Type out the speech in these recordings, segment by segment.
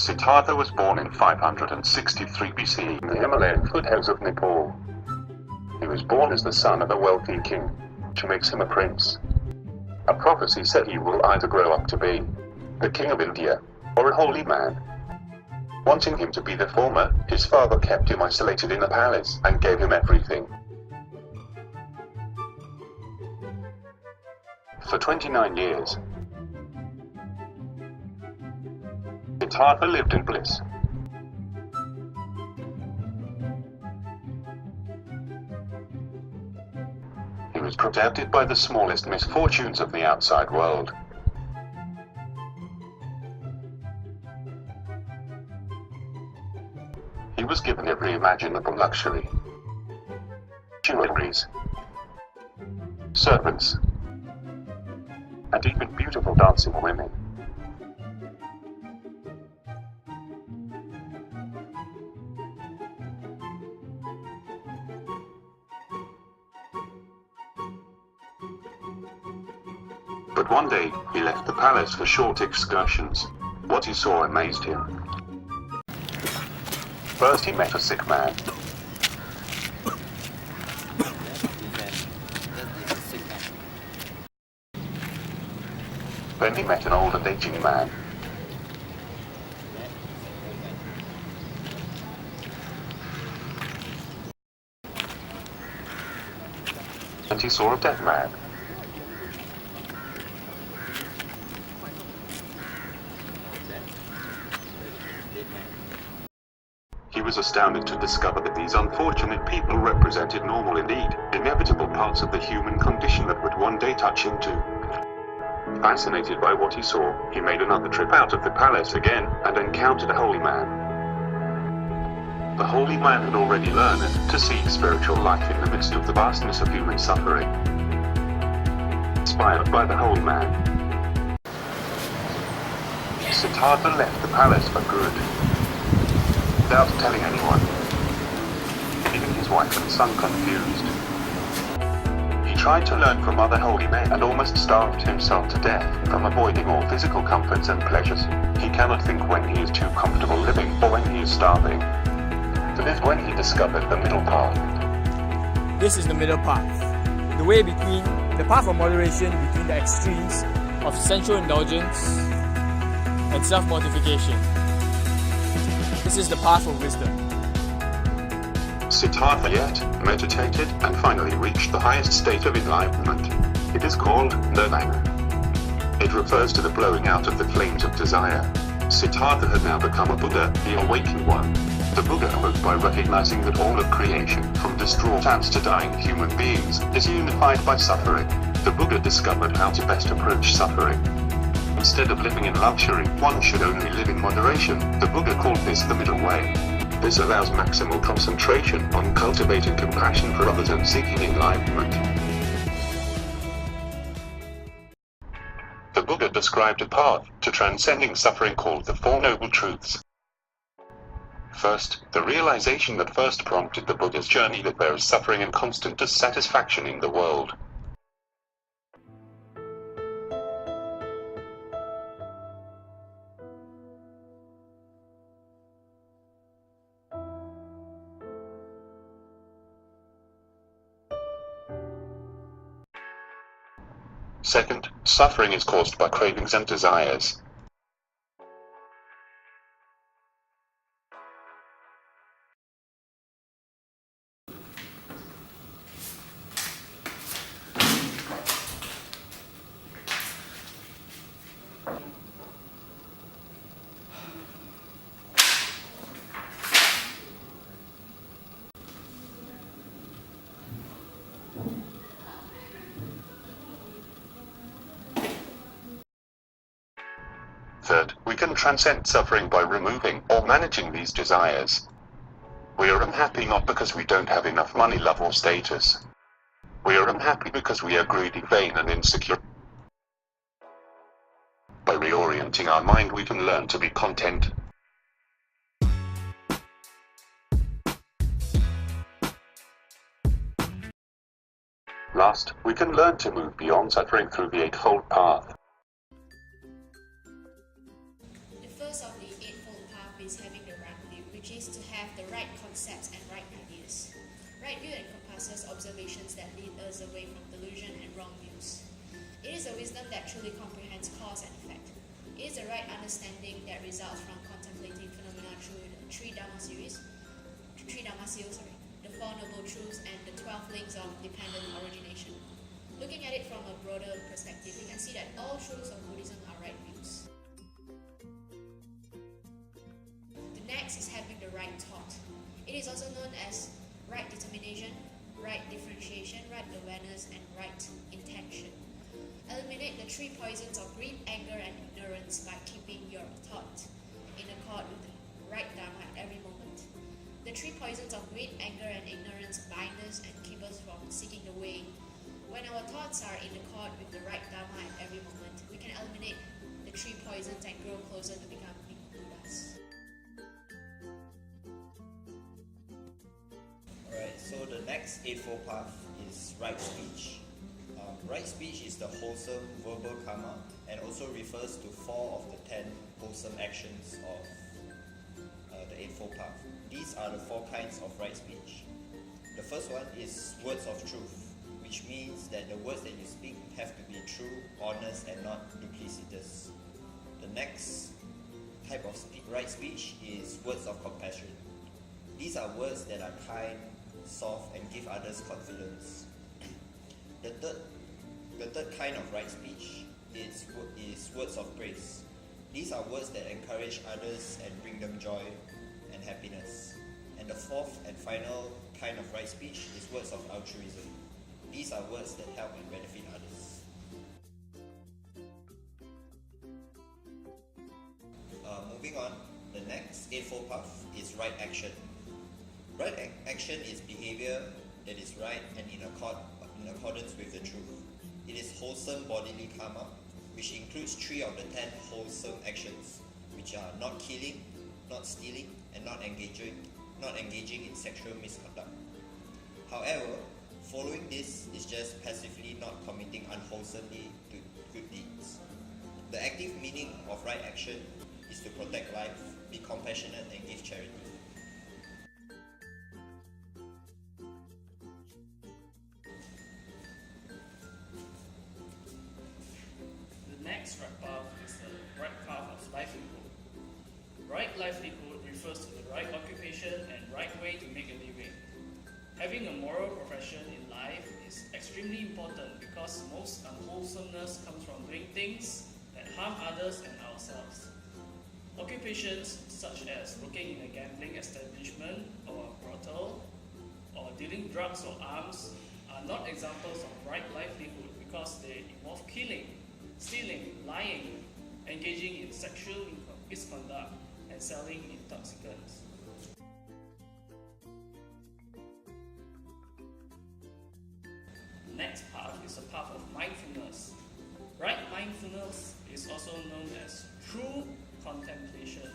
Siddhartha was born in 563 BCE in the Himalayan foothills of Nepal. He was born as the son of a wealthy king, which makes him a prince. A prophecy said he will either grow up to be the king of India, or a holy man. Wanting him to be the former, his father kept him isolated in a palace and gave him everything. For 29 years, Siddhartha lived in bliss. He was protected by the smallest misfortunes of the outside world. He was given every imaginable luxury. Jewelries, servants, and even beautiful dancing women. But one day, he left the palace for short excursions. What he saw amazed him. First he met a sick man. Then he met an old and aging man. And he saw a dead man. He was astounded to discover that these unfortunate people represented normal, indeed, inevitable parts of the human condition that would one day touch him too. Fascinated by what he saw, he made another trip out of the palace again, and encountered a holy man. The holy man had already learned to seek spiritual life in the midst of the vastness of human suffering. Inspired by the holy man, Siddhartha left the palace for good, without telling anyone, leaving his wife and son confused. He tried to learn from other holy men and almost starved himself to death from avoiding all physical comforts and pleasures. He cannot think when he is too comfortable living or when he is starving. To live when he discovered the middle path. This is the middle path, the way between the path of moderation between the extremes of sensual indulgence and self-mortification. This is the path of wisdom. Siddhartha yet meditated and finally reached the highest state of enlightenment. It is called Nirvana. It refers to the blowing out of the flames of desire. Siddhartha had now become a Buddha, the awakened one. The Buddha awoke by recognizing that all of creation, from distraught ants to dying human beings, is unified by suffering. The Buddha discovered how to best approach suffering. Instead of living in luxury, one should only live in moderation. The Buddha called this the middle way. This allows maximal concentration on cultivating compassion for others and seeking enlightenment. The Buddha described a path to transcending suffering called the Four Noble Truths. First, the realization that first prompted the Buddha's journey that there is suffering and constant dissatisfaction in the world. Second, suffering is caused by cravings and desires. Third, we can transcend suffering by removing or managing these desires. We are unhappy not because we don't have enough money, love, or status. We are unhappy because we are greedy, vain, and insecure. By reorienting our mind, we can learn to be content. Last, we can learn to move beyond suffering through the Eightfold Path. The first of the Eightfold Path concepts and right ideas. Right view encompasses observations that lead us away from delusion and wrong views. It is a wisdom that truly comprehends cause and effect. It is a right understanding that results from contemplating phenomena through the three Dharma seals, the Four Noble Truths, and the 12 links of dependent origination. Looking at it from a broader perspective, we can see that all truths of Buddhism are right views. The next is having the right thought. It is also known as right determination, right differentiation, right awareness, and right intention. Eliminate the three poisons of greed, anger, and ignorance by keeping your thought in accord with the right Dharma at every moment. The three poisons of greed, anger, and ignorance bind us and keep us from seeking the way. When our thoughts are in accord with the right Dharma at every moment, we can eliminate the three poisons and grow closer to becoming Buddhas. Alright, so the next Eightfold Path is right speech. Right speech is the wholesome verbal karma and also refers to 4 of the 10 wholesome actions of the Eightfold Path. These are the 4 kinds of right speech. The first one is words of truth, which means that the words that you speak have to be true, honest, and not duplicitous. The next type of right speech is words of compassion. These are words that are kind, soft, and give others confidence. The third kind of right speech is words of praise. These are words that encourage others and bring them joy and happiness. And the fourth and final kind of right speech is words of altruism. These are words that help and benefit others. Moving on, the next Eightfold Path is right action. Right action is behavior that is right and in accordance with the truth. It is wholesome bodily karma, which includes 3 of the 10 wholesome actions, which are not killing, not stealing, and not engaging in sexual misconduct. However, following this is just passively not committing unwholesomely to good deeds. The active meaning of right action is to protect life, be compassionate, and give charity. The next right path is the right path of livelihood. Right livelihood refers to the right occupation and right way to make a living. Having a moral profession in life is extremely important because most unwholesomeness comes from doing things that harm others and ourselves. Occupations such as working in a gambling establishment or a brothel or dealing drugs or arms are not examples of right livelihood because they involve killing, stealing, lying, engaging in sexual misconduct, and selling intoxicants. The next path is a path of mindfulness. Right mindfulness is also known as true contemplation.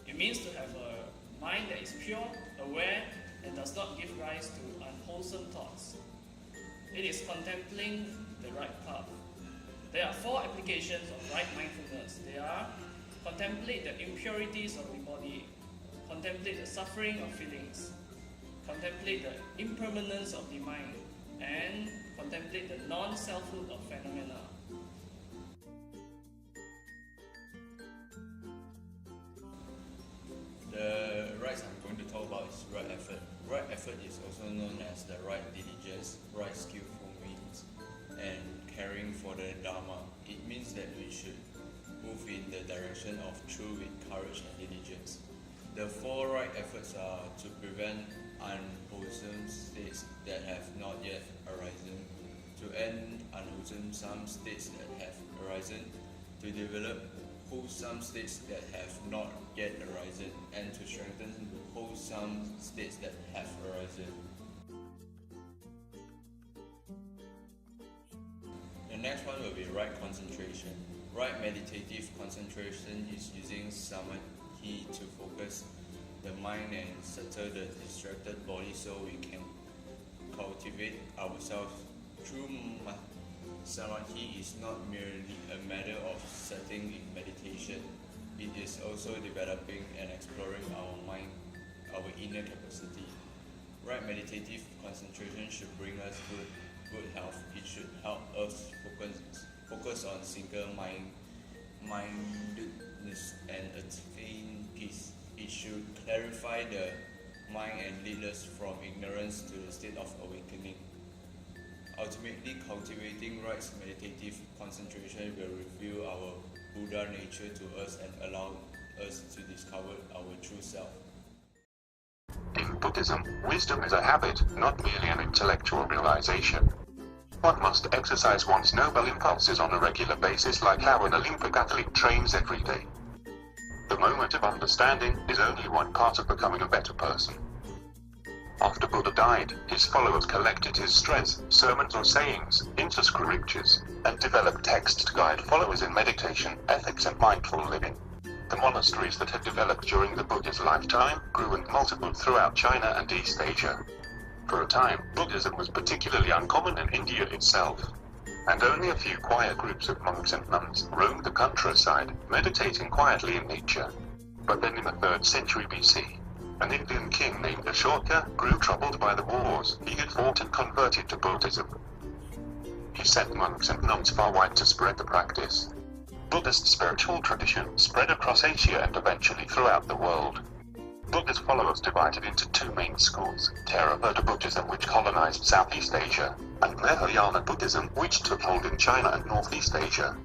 It means to have a mind that is pure, aware, and does not give rise to unwholesome thoughts. It is contemplating the right path. There are 4 applications of right mindfulness. They are: contemplate the impurities of the body, contemplate the suffering of feelings, contemplate the impermanence of the mind, and contemplate the non-selfhood of phenomena. The rights I'm going to talk about is right effort. Right effort is also known as the right diligence, right skillful means, and caring for the Dharma. It means that we should move in the direction of truth with courage and diligence. The 4 right efforts are to prevent unwholesome states that have not yet arisen, to end unwholesome states that have arisen, to develop wholesome states that have not yet arisen, and to strengthen wholesome states that have arisen. The next one will be right concentration. Right meditative concentration is using samadhi to focus the mind and settle the distracted body so we can cultivate ourselves. True samadhi is not merely a matter of sitting in meditation. It is also developing and exploring our mind our inner capacity. Right meditative concentration should bring us good health. It should help us focus on single-mindedness and attain peace. It should clarify the mind and lead us from ignorance to the state of awakening. Ultimately, cultivating right meditative concentration will reveal our Buddha nature to us and allow us to discover our true self. In Buddhism, wisdom is a habit, not merely an intellectual realization. One must exercise one's noble impulses on a regular basis, like how an Olympic athlete trains every day. The moment of understanding is only one part of becoming a better person. After Buddha died, his followers collected his stress, sermons or sayings, into scriptures, and developed texts to guide followers in meditation, ethics and mindful living. The monasteries that had developed during the Buddha's lifetime grew and multiplied throughout China and East Asia. For a time, Buddhism was particularly uncommon in India itself, and only a few quiet groups of monks and nuns roamed the countryside, meditating quietly in nature. But then in the 3rd century BC, an Indian king named Ashoka grew troubled by the wars he had fought and converted to Buddhism. He sent monks and nuns far wide to spread the practice. Buddhist spiritual tradition spread across Asia and eventually throughout the world. Buddha's followers divided into 2 main schools, Theravada Buddhism, which colonized Southeast Asia, and Mahayana Buddhism, which took hold in China and Northeast Asia.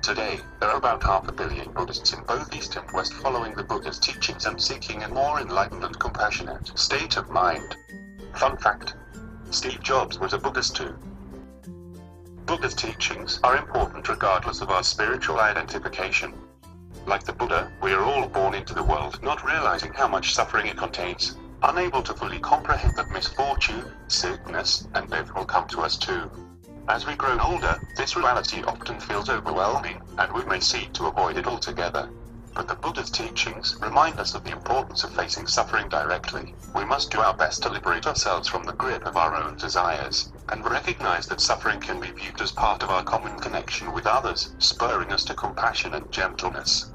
Today, there are about 500 million Buddhists in both East and West following the Buddha's teachings and seeking a more enlightened and compassionate state of mind. Fun fact: Steve Jobs was a Buddhist too. Buddha's teachings are important regardless of our spiritual identification. Like the Buddha, we are all born into the world not realizing how much suffering it contains, unable to fully comprehend that misfortune, sickness, and death will come to us too. As we grow older, this reality often feels overwhelming, and we may seek to avoid it altogether. But the Buddha's teachings remind us of the importance of facing suffering directly. We must do our best to liberate ourselves from the grip of our own desires, and recognize that suffering can be viewed as part of our common connection with others, spurring us to compassion and gentleness.